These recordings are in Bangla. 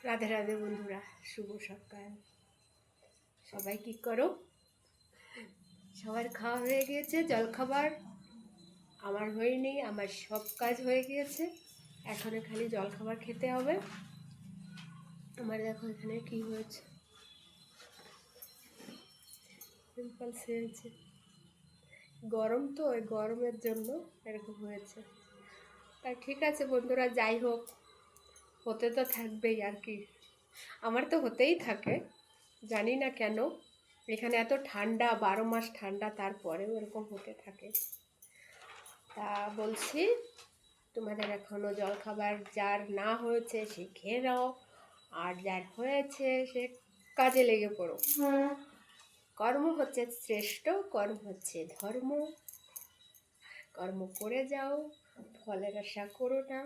রাধে রাধে বন্ধুরা, শুভ সকাল। সবাই কি করো? সবার খাওয়া হয়ে গিয়েছে, জলখাবার। আমার হয়নি, আমার সব কাজ হয়ে গিয়েছে। এখন খালি জলখাবার খেতে হবে। আমার দেখো এখানে কি হয়েছে, পিম্পলস হয়েছে। গরম তো, ওই গরমের জন্য এরকম হয়েছে। তাই ঠিক আছে বন্ধুরা, যাই হোক, হতে তো থাকবেই আর কি। আমার তো হতেই থাকে, জানি না কেন। এখানে এত ঠান্ডা, 12 মাস ঠান্ডা, তারপরেও এরকম হতে থাকে। তা বলছি, তোমাদের এখনও জলখাবার যার না হয়েছে সে খেয়ে নাও, আর যার হয়েছে সে কাজে লেগে পড়ো। কর্ম হচ্ছে শ্রেষ্ঠ, কর্ম হচ্ছে ধর্ম। কর্ম করে যাও, ফলের আশা করো না,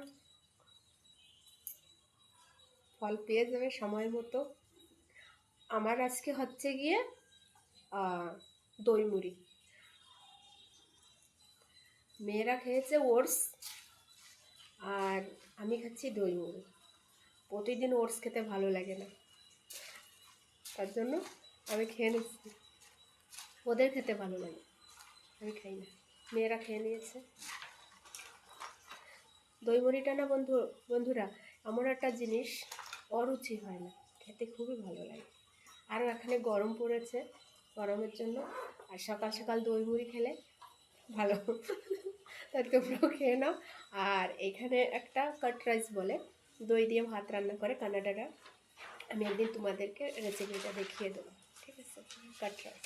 ফল পেয়ে যাবে সময় মতো। আমার আজকে হচ্ছে গিয়ে দই মুড়ি। মেয়েরা খেয়েছে ওটস, আর আমি খাচ্ছি দই মুড়ি। প্রতিদিন ওটস খেতে ভালো লাগে না, তার জন্য আমি খেয়ে নিচ্ছি। ওদের খেতে ভালো লাগে, আমি খাই না। মেয়েরা খেয়ে নিয়েছে। দই মুড়িটা না বন্ধুরা এমন একটা জিনিস, অরুচি হয় না, খেতে খুবই ভালো লাগে। আরও এখানে গরম পড়েছে, গরমের জন্য। আর সকাল সকাল দই মুড়ি খেলে ভালো। তা তোমরাও খেয়ে নাও। আর এখানে একটা কাট রাইস বলে, দই দিয়ে ভাত রান্না করে কানাডারা। আমি একদিন তোমাদেরকে রেসিপিটা দেখিয়ে দেবো, ঠিক আছে? কাট রাইস।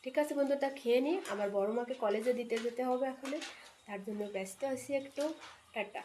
ঠিক আছে বন্ধুটা, খেয়ে নিই। আমার বড় মাকে কলেজে দিতে যেতে হবে এখানে, তার জন্য ব্যস্ত আছি একটু। টাটা।